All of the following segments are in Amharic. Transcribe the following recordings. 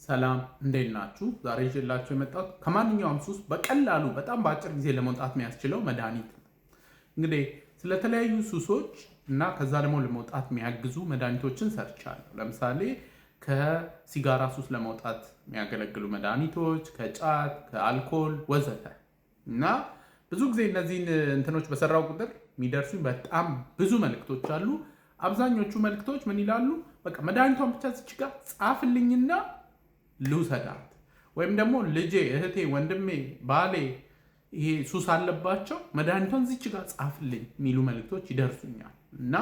ሰላም እንዴት ናችሁ? ዛሬ ይዤላችሁ የመጣሁት ከማንኛውም ሱስ በቀላሉ በጣም በአጭር ጊዜ ለመውጣት የሚያስችለው መድኃኒት ነው። እንግዲህ ስለተለያዩ ሱሶች እና ከዛ ደግሞ ለመውጣት የሚያግዙ መድኃኒቶችን ሰርቻለሁ። ለምሳሌ ከሲጋራ ሱስ ለመውጣት የሚያገለግሉ መድኃኒቶች፣ ከጫት፣ ከአልኮል ወዘተ እና ብዙ ጊዜ እነዚህን እንትኖች በሰራው ቁጥር የሚደርሱኝ በጣም ብዙ መልእክቶች አሉ። አብዛኞቹ መልእክቶች ምን ይላሉ? በቃ መድኃኒቷን ብቻ ዝች ጋር ጻፍልኝና ልውሰዳት፣ ወይም ደግሞ ልጄ፣ እህቴ፣ ወንድሜ፣ ባሌ ይሄ ሱስ አለባቸው መድኃኒቷን ዝች ጋር ጻፍልኝ የሚሉ መልእክቶች ይደርሱኛል። እና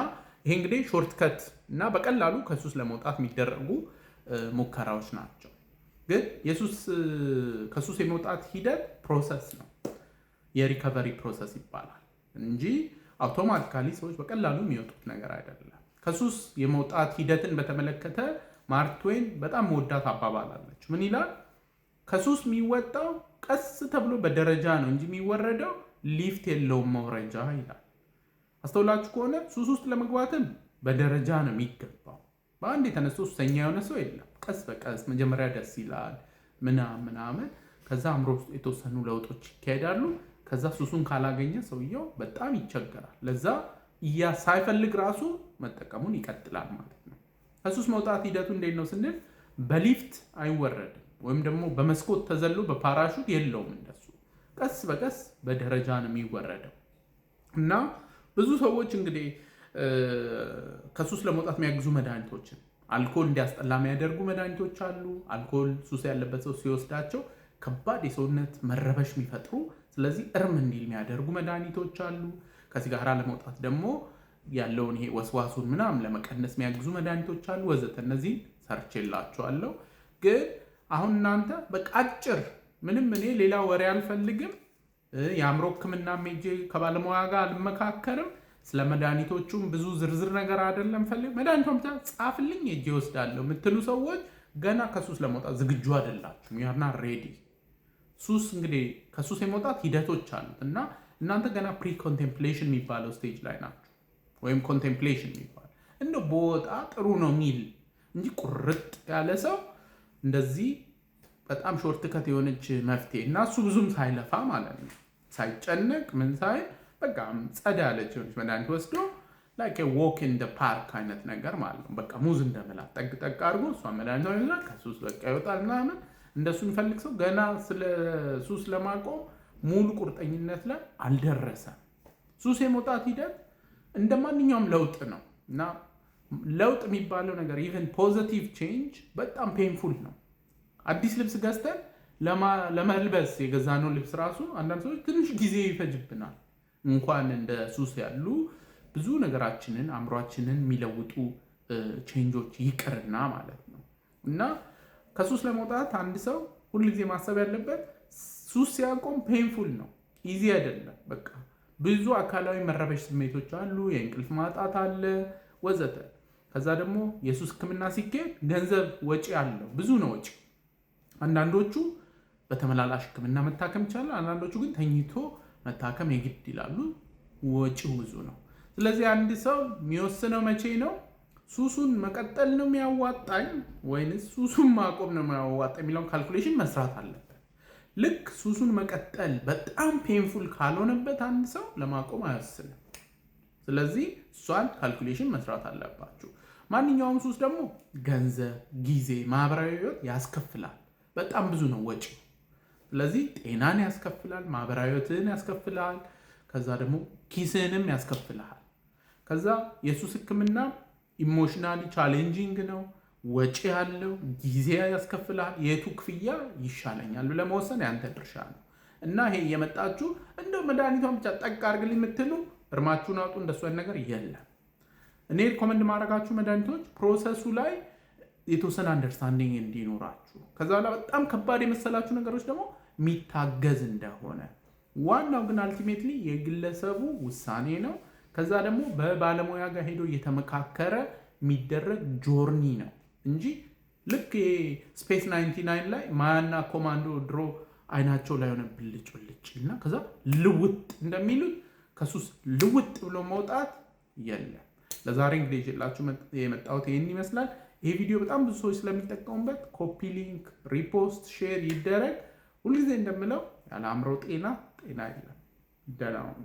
ይሄ እንግዲህ ሾርትከት እና በቀላሉ ከሱስ ለመውጣት የሚደረጉ ሙከራዎች ናቸው። ግን ከሱስ የመውጣት ሂደት ፕሮሰስ ነው፣ የሪከቨሪ ፕሮሰስ ይባላል እንጂ አውቶማቲካሊ ሰዎች በቀላሉ የሚወጡት ነገር አይደለም። ከሱስ የመውጣት ሂደትን በተመለከተ ማርክ ትዌን በጣም መወዳት አባባል አለች። ምን ይላል? ከሱስ የሚወጣው ቀስ ተብሎ በደረጃ ነው እንጂ የሚወረደው ሊፍት የለውም መውረጃ ይላል። አስተውላችሁ ከሆነ ሱስ ውስጥ ለመግባትም በደረጃ ነው የሚገባው። በአንድ የተነስቶ ሱሰኛ የሆነ ሰው የለም። ቀስ በቀስ መጀመሪያ ደስ ይላል ምናምን፣ ከዛ አእምሮ ውስጥ የተወሰኑ ለውጦች ይካሄዳሉ። ከዛ ሱሱን ካላገኘ ሰውየው በጣም ይቸገራል። ለዛ ሳይፈልግ ራሱ መጠቀሙን ይቀጥላል ማለት ነው። ከሱስ መውጣት ሂደቱ እንዴት ነው ስንል በሊፍት አይወረድም፣ ወይም ደግሞ በመስኮት ተዘሎ በፓራሹት የለውም። እንደሱ ቀስ በቀስ በደረጃ ነው የሚወረደው። እና ብዙ ሰዎች እንግዲህ ከሱስ ለመውጣት የሚያግዙ መድኃኒቶችን፣ አልኮል እንዲያስጠላ የሚያደርጉ መድኃኒቶች አሉ። አልኮል ሱስ ያለበት ሰው ሲወስዳቸው ከባድ የሰውነት መረበሽ የሚፈጥሩ፣ ስለዚህ እርም እንዲል የሚያደርጉ መድኃኒቶች አሉ። ከሲጋራ ለመውጣት ደግሞ ያለውን ይሄ ወስዋሱን ምናምን ለመቀነስ የሚያግዙ መድኃኒቶች አሉ ወዘተ። እነዚህ ሰርቼላችኋለሁ። ግን አሁን እናንተ በቃ አጭር ምንም እኔ ሌላ ወሬ አልፈልግም፣ የአእምሮ ሕክምና ሄጄ ከባለሙያ ጋር አልመካከርም፣ ስለ መድኃኒቶቹም ብዙ ዝርዝር ነገር አይደለም ፈልግ፣ መድኃኒቷን ብቻ ጻፍልኝ ሄጄ እወስዳለሁ የምትሉ ሰዎች ገና ከሱስ ለመውጣት ዝግጁ አይደላችሁም። ያና ሬዲ ሱስ እንግዲህ ከሱስ የመውጣት ሂደቶች አሉት እና እናንተ ገና ፕሪ ኮንቴምፕሌሽን የሚባለው ስቴጅ ላይ ናቸው። ወይም ኮንቴምፕሌሽን የሚባል እንደው በወጣ ጥሩ ነው የሚል እንጂ ቁርጥ ያለ ሰው እንደዚህ በጣም ሾርትከት የሆነች መፍትሄ እና እሱ ብዙም ሳይለፋ ማለት ነው፣ ሳይጨነቅ ምን ሳይል በቃ ጸዳ ያለች ሆነች መድኃኒት ወስዶ ላይክ ዎክ ኢን ደ ፓርክ አይነት ነገር ማለት ነው። በቃ ሙዝ እንደመላ ጠቅ አድርጎ እሷ መድኃኒት ይላል፣ ከሱስ በቃ ይወጣል ምናምን። እንደሱ የሚፈልግ ሰው ገና ስለ ሱስ ለማቆም ሙሉ ቁርጠኝነት ላይ አልደረሰም። ሱስ የመውጣት ሂደት እንደ ማንኛውም ለውጥ ነው እና ለውጥ የሚባለው ነገር ኢቨን ፖዚቲቭ ቼንጅ በጣም ፔንፉል ነው። አዲስ ልብስ ገዝተን ለመልበስ የገዛነው ልብስ ራሱ አንዳንድ ሰዎች ትንሽ ጊዜ ይፈጅብናል። እንኳን እንደ ሱስ ያሉ ብዙ ነገራችንን አእምሯችንን የሚለውጡ ቼንጆች ይቅርና ማለት ነው። እና ከሱስ ለመውጣት አንድ ሰው ሁልጊዜ ማሰብ ያለበት ሱስ ሲያቆም ፔንፉል ነው፣ ኢዚ አይደለም። በቃ ብዙ አካላዊ መረበሽ ስሜቶች አሉ፣ የእንቅልፍ ማጣት አለ ወዘተ። ከዛ ደግሞ የሱስ ሕክምና ሲካሄድ ገንዘብ ወጪ አለው፣ ብዙ ነው ወጪ። አንዳንዶቹ በተመላላሽ ሕክምና መታከም ይቻላል፣ አንዳንዶቹ ግን ተኝቶ መታከም የግድ ይላሉ፣ ወጪው ብዙ ነው። ስለዚህ አንድ ሰው የሚወስነው መቼ ነው ሱሱን መቀጠል ነው የሚያዋጣኝ ወይንስ ሱሱን ማቆም ነው የሚያዋጣኝ የሚለውን ካልኩሌሽን መስራት አለበት። ልክ ሱሱን መቀጠል በጣም ፔንፉል ካልሆነበት አንድ ሰው ለማቆም አይወስንም። ስለዚህ እሷን ካልኩሌሽን መስራት አለባችሁ። ማንኛውም ሱስ ደግሞ ገንዘብ፣ ጊዜ፣ ማህበራዊ ህይወት ያስከፍላል። በጣም ብዙ ነው ወጪ። ስለዚህ ጤናን ያስከፍላል፣ ማህበራዊ ህይወትን ያስከፍላል፣ ከዛ ደግሞ ኪስህንም ያስከፍልሃል። ከዛ የሱስ ህክምና ኢሞሽናሊ ቻሌንጂንግ ነው፣ ወጪ ያለው፣ ጊዜ ያስከፍላል። የቱ ክፍያ ይሻለኛል ብለህ መወሰን ያንተ ድርሻ ነው። እና ይሄ እየመጣችሁ እንደው መድኃኒቷን ብቻ ጠቅ አድርግልኝ የምትሉ እርማችሁን አውጡ። እንደሱ አይነት ነገር የለም። እኔ ሪኮመንድ ማድረጋችሁ መድኃኒቶች ፕሮሰሱ ላይ የተወሰነ አንደርስታንዲንግ እንዲኖራችሁ፣ ከዛ በኋላ በጣም ከባድ የመሰላችሁ ነገሮች ደግሞ የሚታገዝ እንደሆነ። ዋናው ግን አልቲሜትሊ የግለሰቡ ውሳኔ ነው። ከዛ ደግሞ በባለሙያ ጋር ሄዶ እየተመካከረ የሚደረግ ጆርኒ ነው እንጂ ልክ ስፔስ 99 ላይ ማያና ኮማንዶ ድሮ አይናቸው ላይ ሆነ ብልጭ እና ከዛ ልውጥ እንደሚሉት ከሱስ ልውጥ ብሎ መውጣት የለም። ለዛሬ እንግዲህ ይዤላችሁ የመጣሁት ይህን ይመስላል። ይህ ቪዲዮ በጣም ብዙ ሰዎች ስለሚጠቀሙበት ኮፒ ሊንክ፣ ሪፖስት፣ ሼር ይደረግ። ሁልጊዜ እንደምለው ያለ አእምሮ ጤና የለም። ደህና ሁኑ።